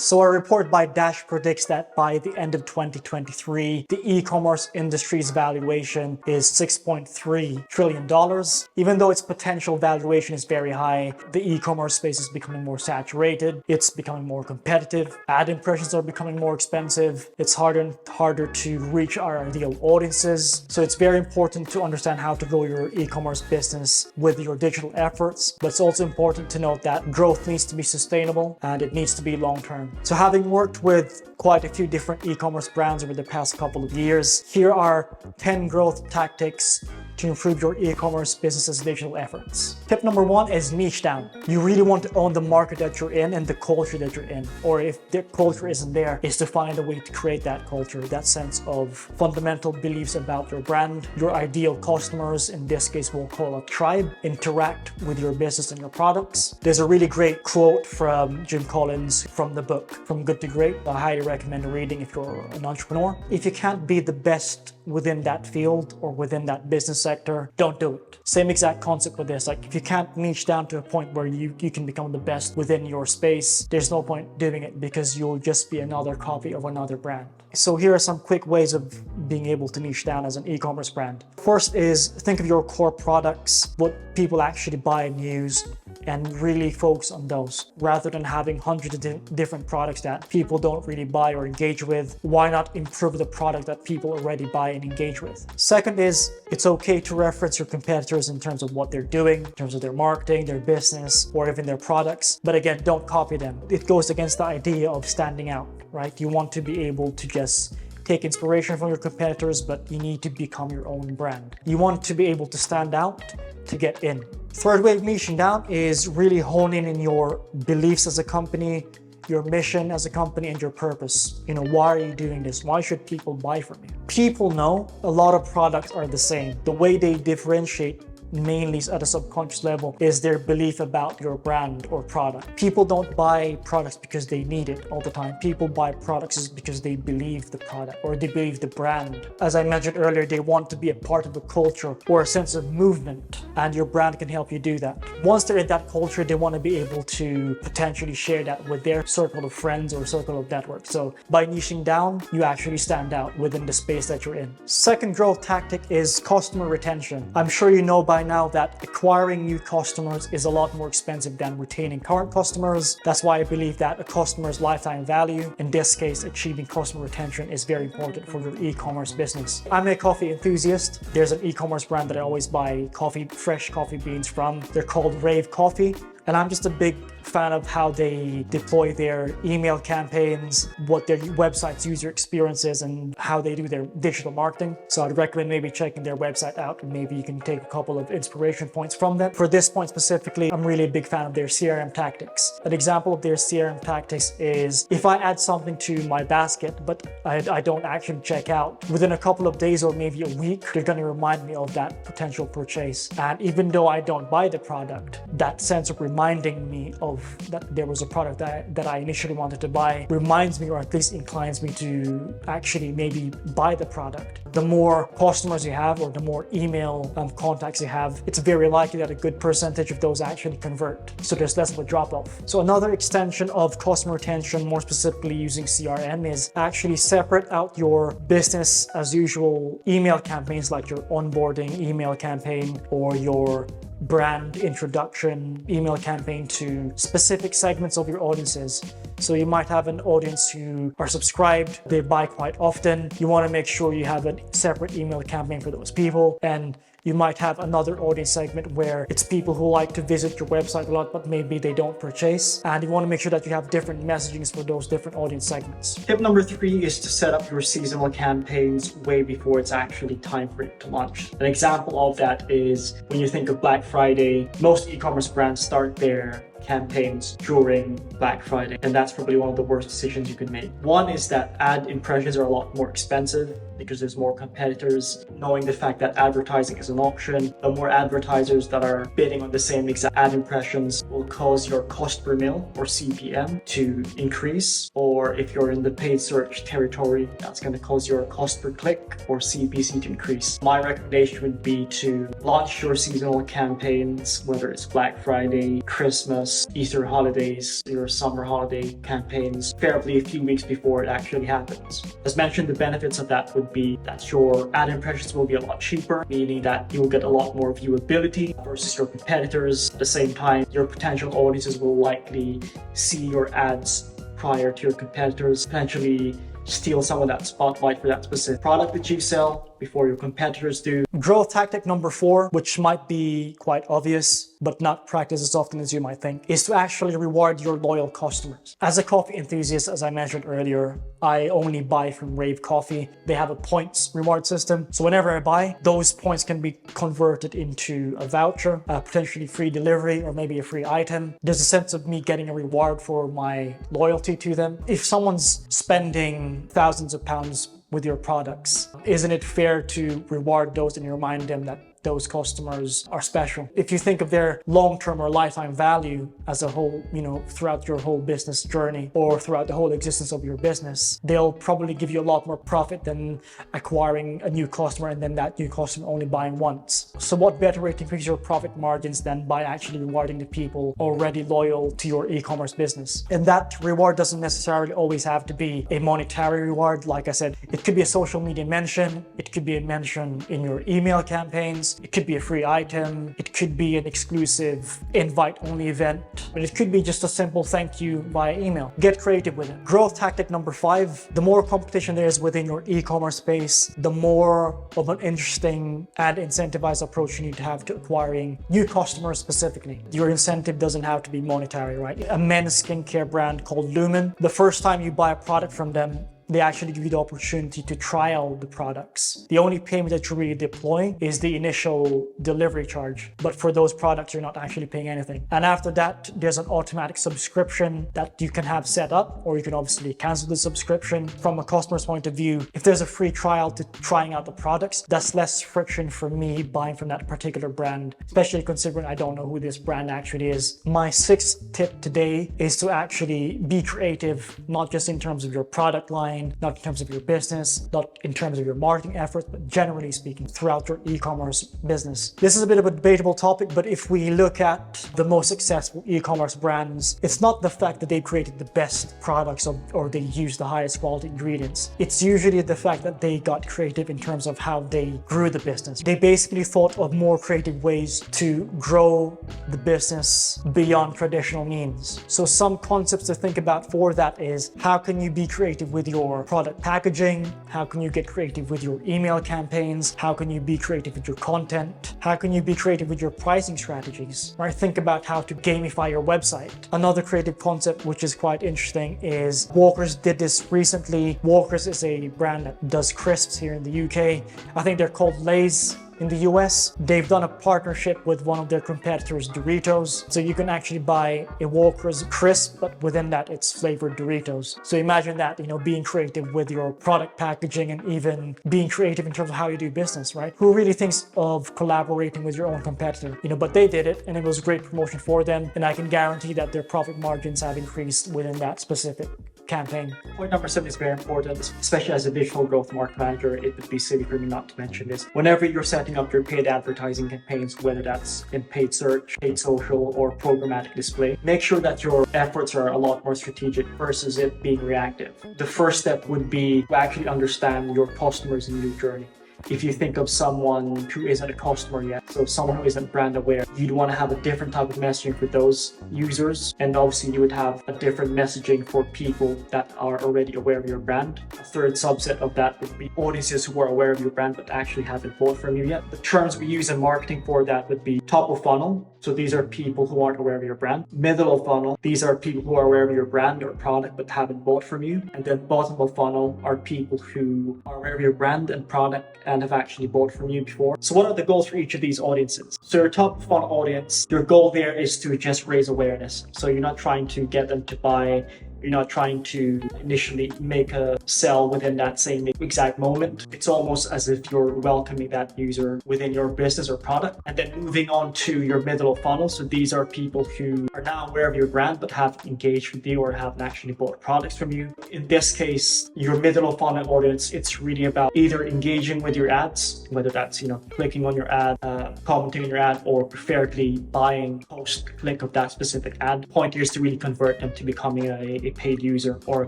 So a report by Dash predicts that by the end of 2023, the e-commerce industry's valuation is $6.3 trillion. Even though its potential valuation is very high, the e-commerce space is becoming more saturated. It's becoming more competitive. Ad impressions are becoming more expensive. It's harder and harder to reach our ideal audiences. So it's very important to understand how to grow your e-commerce business with your digital efforts. But it's also important to note that growth needs to be sustainable and it needs to be long-term. So having worked with quite a few different e-commerce brands over the past couple of years, here are 10 growth tactics to improve your e-commerce business's digital efforts. Tip number 1 is niche down. You really want to own the market that you're in and the culture that you're in. Or if the culture isn't there, is to find a way to create that culture, that sense of fundamental beliefs about your brand. Your ideal customers, in this case we'll call a tribe, interact with your business and your products. There's a really great quote from Jim Collins from the book, From Good to Great. I highly recommend reading if you're an entrepreneur. If you can't be the best within that field or within that business sector, don't do it. Same exact concept with this. Like if you can't niche down to a point where you can become the best within your space, there's no point doing it because you'll just be another copy of another brand. So here are some quick ways of being able to niche down as an e-commerce brand. First is think of your core products, what people actually buy and use, and really focus on those. Rather than having hundreds of different products that people don't really buy or engage with, why not improve the product that people already buy and engage with? Second is it's okay to reference your competitors in terms of what they're doing, in terms of their marketing, their business, or even their products. But again, don't copy them. It goes against the idea of standing out, right? You want to be able to just take inspiration from your competitors, but you need to become your own brand. You want to be able to stand out to get in. Third way of niching down is really honing in your beliefs as a company, your mission as a company, and your purpose. Why are you doing this? Why should people buy from you? People know a lot of products are the same. The way they differentiate mainly at a subconscious level is their belief about your brand or product. People don't buy products because they need it all the time. People buy products because they believe the product or they believe the brand. As I mentioned earlier, they want to be a part of a culture or a sense of movement, and your brand can help you do that. Once they're in that culture, they want to be able to potentially share that with their circle of friends or circle of network. So by niching down, you actually stand out within the space that you're in. Second growth tactic is customer retention. I'm sure you know by now that acquiring new customers is a lot more expensive than retaining current customers. That's why I believe that a customer's lifetime value, in this case achieving customer retention, is very important for your e-commerce business. I'm a coffee enthusiast. There's an e-commerce brand that I always buy fresh coffee beans from. They're called Rave Coffee. And I'm just a big fan of how they deploy their email campaigns, what their website's user experience is, and how they do their digital marketing. So I'd recommend maybe checking their website out, and maybe you can take a couple of inspiration points from them. For this point specifically, I'm really a big fan of their CRM tactics. An example of their CRM tactics is if I add something to my basket, but I don't actually check out, within a couple of days or maybe a week, they're going to remind me of that potential purchase. And even though I don't buy the product, that sense of reminding me of that there was a product that I initially wanted to buy reminds me, or at least inclines me to actually maybe buy the product. The more customers you have, or the more email contacts you have, it's very likely that a good percentage of those actually convert. So there's less of a drop off. So another extension of customer retention, more specifically using CRM, is actually separate out your business as usual email campaigns, like your onboarding email campaign or your brand introduction email campaign, to specific segments of your audiences. So you might have an audience who are subscribed, they buy quite often. You want to make sure you have a separate email campaign for those people. And you might have another audience segment where it's people who like to visit your website a lot, but maybe they don't purchase. And you want to make sure that you have different messagings for those different audience segments. Tip number 3 is to set up your seasonal campaigns way before it's actually time for it to launch. An example of that is when you think of Black Friday, most e-commerce brands start their campaigns during Black Friday, and that's probably one of the worst decisions you can make. One is that ad impressions are a lot more expensive because there's more competitors. Knowing the fact that advertising is an option, the more advertisers that are bidding on the same exact ad impressions will cause your cost per mil, or CPM, to increase. Or if you're in the paid search territory, that's going to cause your cost per click, or CPC, to increase. My recommendation would be to launch your seasonal campaigns, whether it's Black Friday, Christmas, Christmas, Easter holidays, your summer holiday campaigns, fairly a few weeks before it actually happens. As mentioned, the benefits of that would be that your ad impressions will be a lot cheaper, meaning that you'll get a lot more viewability versus your competitors. At the same time, your potential audiences will likely see your ads prior to your competitors, potentially steal some of that spotlight for that specific product that you sell before your competitors do. Growth tactic number 4, which might be quite obvious, but not practiced as often as you might think, is to actually reward your loyal customers. As a coffee enthusiast, as I mentioned earlier, I only buy from Rave Coffee. They have a points reward system. So whenever I buy, those points can be converted into a voucher, potentially free delivery, or maybe a free item. There's a sense of me getting a reward for my loyalty to them. If someone's spending thousands of pounds with your products, isn't it fair to reward those and remind them that those customers are special? If you think of their long-term or lifetime value as a whole, throughout your whole business journey or throughout the whole existence of your business, they'll probably give you a lot more profit than acquiring a new customer and then that new customer only buying once. So what better way to increase your profit margins than by actually rewarding the people already loyal to your e-commerce business? And that reward doesn't necessarily always have to be a monetary reward. Like I said, it could be a social media mention, it could be a mention in your email campaigns, it could be a free item, it could be an exclusive invite-only event, but it could be just a simple thank you via email. Get creative with it. Growth tactic number 5, the more competition there is within your e-commerce space, the more of an interesting and incentivized approach you need to have to acquiring new customers specifically. Your incentive doesn't have to be monetary, right? A men's skincare brand called Lumen, the first time you buy a product from them, they actually give you the opportunity to try out the products. The only payment that you really deploy is the initial delivery charge. But for those products, you're not actually paying anything. And after that, there's an automatic subscription that you can have set up, or you can obviously cancel the subscription. From a customer's point of view, if there's a free trial to trying out the products, that's less friction for me buying from that particular brand, especially considering I don't know who this brand actually is. My 6th tip today is to actually be creative, not just in terms of your product line, not in terms of your business, not in terms of your marketing efforts, but generally speaking throughout your e-commerce business. This is a bit of a debatable topic, but if we look at the most successful e-commerce brands, it's not the fact that they created the best products or they use the highest quality ingredients. It's usually the fact that they got creative in terms of how they grew the business. They basically thought of more creative ways to grow the business beyond traditional means. So some concepts to think about for that is, how can you be creative with your product packaging? How can you get creative with your email campaigns? How can you be creative with your content? How can you be creative with your pricing strategies? Right? Think about how to gamify your website. Another creative concept which is quite interesting is Walkers did this recently. Walkers is a brand that does crisps here in the UK. I think they're called Lay's in the US. They've done a partnership with one of their competitors, Doritos. So you can actually buy a Walker's crisp, but within that it's flavored Doritos. So imagine that, being creative with your product packaging and even being creative in terms of how you do business, right? Who really thinks of collaborating with your own competitor? But they did it and it was a great promotion for them. And I can guarantee that their profit margins have increased within that specific campaign. Point number 7 is very important, especially as a digital growth market manager. It would be silly for me not to mention this. Whenever you're setting up your paid advertising campaigns, whether that's in paid search, paid social, or programmatic display, make sure that your efforts are a lot more strategic versus it being reactive. The first step would be to actually understand your customers' new journey. If you think of someone who isn't a customer yet, so someone who isn't brand aware, you'd want to have a different type of messaging for those users. And obviously you would have a different messaging for people that are already aware of your brand. A third subset of that would be audiences who are aware of your brand but actually haven't bought from you yet. The terms we use in marketing for that would be top of funnel. So these are people who aren't aware of your brand. Middle of funnel, these are people who are aware of your brand or product but haven't bought from you. And then bottom of funnel are people who are aware of your brand and product and have actually bought from you before. So what are the goals for each of these audiences? So your top of funnel audience, your goal there is to just raise awareness. So you're not trying to get them to buy You're not trying to initially make a sell within that same exact moment. It's almost as if you're welcoming that user within your business or product. And then moving on to your middle of funnel. So these are people who are now aware of your brand but haven't engaged with you or haven't actually bought products from you. In this case, your middle of funnel audience, it's really about either engaging with your ads, whether that's clicking on your ad, commenting on your ad, or preferably buying post-click of that specific ad. The point here is to really convert them to becoming a paid user or a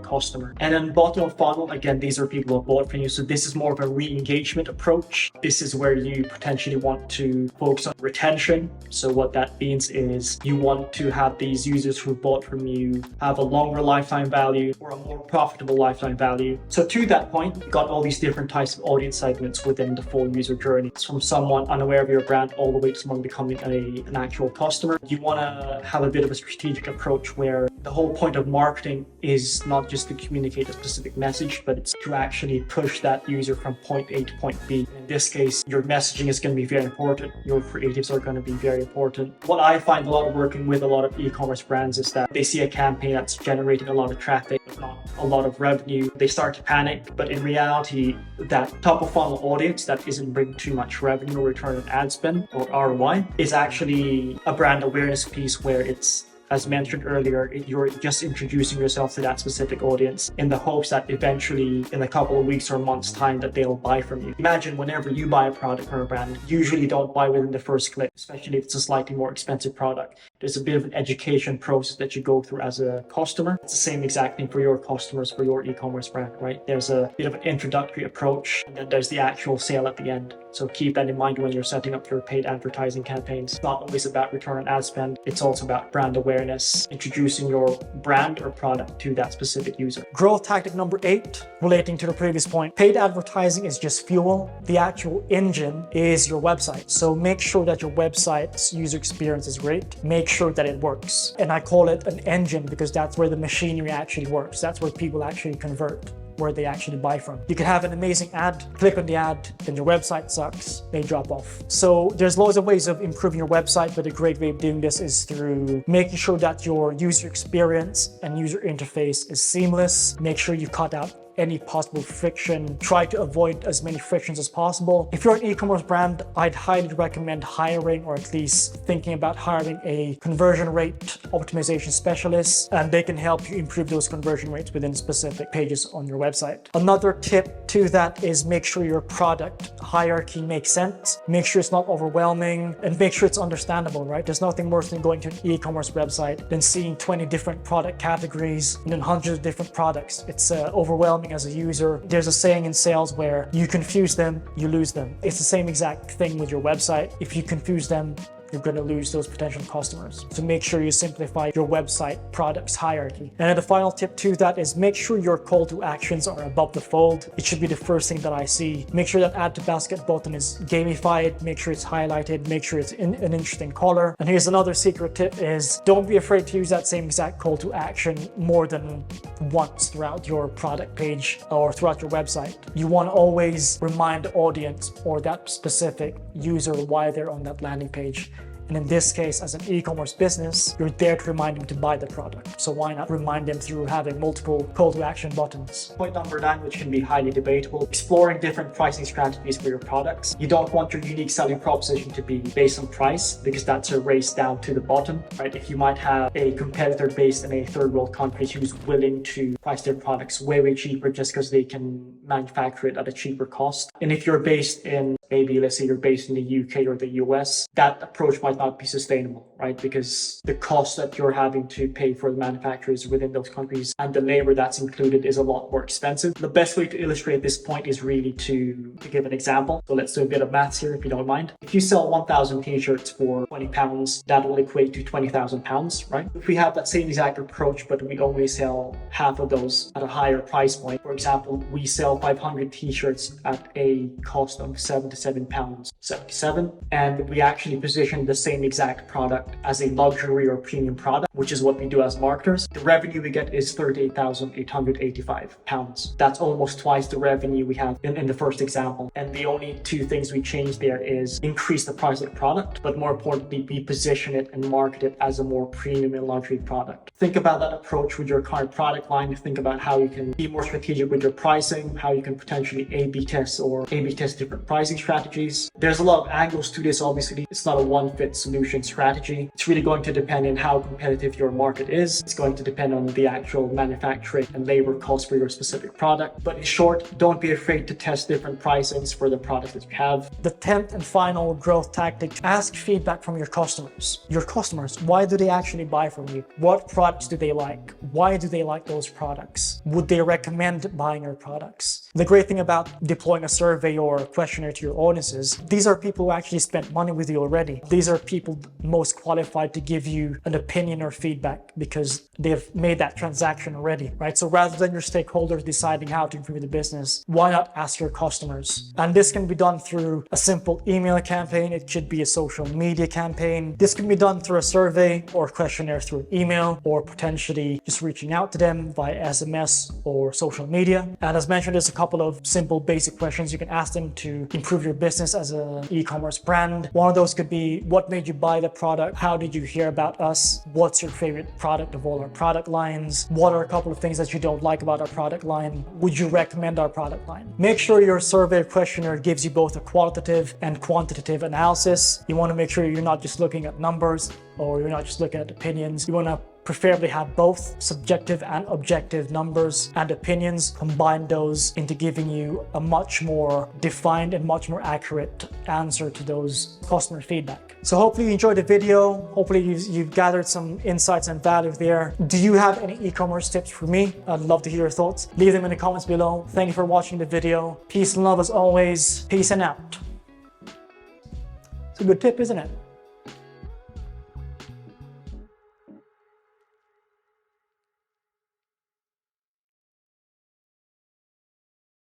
customer. And then bottom of funnel, again, these are people who have bought from you. So this is more of a re-engagement approach. This is where you potentially want to focus on retention. So what that means is you want to have these users who bought from you have a longer lifetime value or a more profitable lifetime value. So to that point, you've got all these different types of audience segments within the full user journey. It's from someone unaware of your brand all the way to someone becoming an actual customer. You want to have a bit of a strategic approach where the whole point of marketing is not just to communicate a specific message, but it's to actually push that user from point A to point B. In this case, your messaging is going to be very important. Your creatives are going to be very important. What I find a lot of working with a lot of e-commerce brands is that they see a campaign that's generating a lot of traffic, not a lot of revenue. They start to panic, but in reality, that top of funnel audience that isn't bringing too much revenue or return on ad spend or ROI is actually a brand awareness piece where it's, as mentioned earlier, you're just introducing yourself to that specific audience in the hopes that eventually in a couple of weeks or months time that they'll buy from you. Imagine whenever you buy a product from a brand, usually don't buy within the first click, especially if it's a slightly more expensive product. There's a bit of an education process that you go through as a customer. It's the same exact thing for your customers, for your e-commerce brand, right? There's a bit of an introductory approach, and then there's the actual sale at the end. So keep that in mind when you're setting up your paid advertising campaigns. It's not always about return on ad spend. It's also about brand awareness, introducing your brand or product to that specific user. Growth tactic number 8, relating to the previous point. Paid advertising is just fuel. The actual engine is your website. So make sure that your website's user experience is great. Make sure that it works. And I call it an engine because that's where the machinery actually works. That's where people actually convert, where they actually buy from. You can have an amazing ad, click on the ad, then your website sucks, they drop off. So there's loads of ways of improving your website, but a great way of doing this is through making sure that your user experience and user interface is seamless. Make sure you cut out any possible friction. Try to avoid as many frictions as possible. If you're an e-commerce brand, I'd highly recommend hiring, or at least thinking about hiring, a conversion rate optimization specialist, and they can help you improve those conversion rates within specific pages on your website. Another tip to that is make sure your product hierarchy makes sense. Make sure it's not overwhelming, and make sure it's understandable, right? There's nothing worse than going to an e-commerce website than seeing 20 different product categories and then hundreds of different products. It's overwhelming as a user. There's a saying in sales where you confuse them, you lose them. It's the same exact thing with your website. If you confuse them, you're going to lose those potential customers. So make sure you simplify your website products hierarchy. And the final tip to that is make sure your call to actions are above the fold. It should be the first thing that I see. Make sure that add to basket button is gamified. Make sure it's highlighted. Make sure it's in an interesting color. And here's another secret tip is don't be afraid to use that same exact call to action more than once throughout your product page or throughout your website. You want to always remind the audience or that specific user why they're on that landing page. And in this case, as an e-commerce business, you're there to remind them to buy the product. So why not remind them through having multiple call to action buttons? Point number 9, which can be highly debatable, exploring different pricing strategies for your products. You don't want your unique selling proposition to be based on price because that's a race down to the bottom, right? If you might have a competitor based in a third world country who's willing to price their products way, way cheaper just because they can manufacture it at a cheaper cost. And if you're based in, maybe let's say you're based in the UK or the US, that approach might not be sustainable, right? Because the cost that you're having to pay for the manufacturers within those countries and the labor that's included is a lot more expensive. The best way to illustrate this point is really to give an example. So let's do a bit of maths here, if you don't mind. If you sell 1,000 t-shirts for £20, that will equate to £20,000, right? If we have that same exact approach, but we only sell half of those at a higher price point, for example, we sell 500 t-shirts at a cost of £77.77, and we actually position the same exact product as a luxury or premium product, which is what we do as marketers, the revenue we get is £38,885. That's almost twice the revenue we have in the first example. And the only two things we change there is increase the price of the product, but more importantly, we position it and market it as a more premium and luxury product. Think about that approach with your current product line. Think about how you can be more strategic with your pricing, how you can potentially A/B test or A/B test different pricing strategies. There's a lot of angles to this. Obviously, it's not a one-fit-solution strategy. It's really going to depend on how competitive your market is. It's going to depend on the actual manufacturing and labor costs for your specific product. But in short, don't be afraid to test different pricings for the products that you have. The 10th and final growth tactic, ask feedback from your customers. Your customers, why do they actually buy from you? What products do they like? Why do they like those products? Would they recommend buying your products? The great thing about deploying a survey or a questionnaire to your audiences, these are people who actually spent money with you already. These are people most qualified to give you an opinion or feedback because they've made that transaction already, right? So rather than your stakeholders deciding how to improve the business, why not ask your customers? And this can be done through a simple email campaign. It could be a social media campaign. This can be done through a survey or questionnaire through email, or potentially just reaching out to them via SMS or social media. And as mentioned, there's a couple of simple basic questions you can ask them to improve your business as an e-commerce brand. One of those could be, what made you buy the product? How did you hear about us? What's your favorite product of all our product lines? What are a couple of things that you don't like about our product line? Would you recommend our product line? Make sure your survey questionnaire gives you both a qualitative and quantitative analysis. You want to make sure you're not just looking at numbers, or you're not just looking at opinions. You want to preferably have both subjective and objective numbers and opinions, combine those into giving you a much more defined and much more accurate answer to those customer feedback. So hopefully you enjoyed the video. Hopefully you've gathered some insights and value there. Do you have any e-commerce tips for me? I'd love to hear your thoughts. Leave them in the comments below. Thank you for watching the video. Peace and love as always. Peace and out. It's a good tip, isn't it?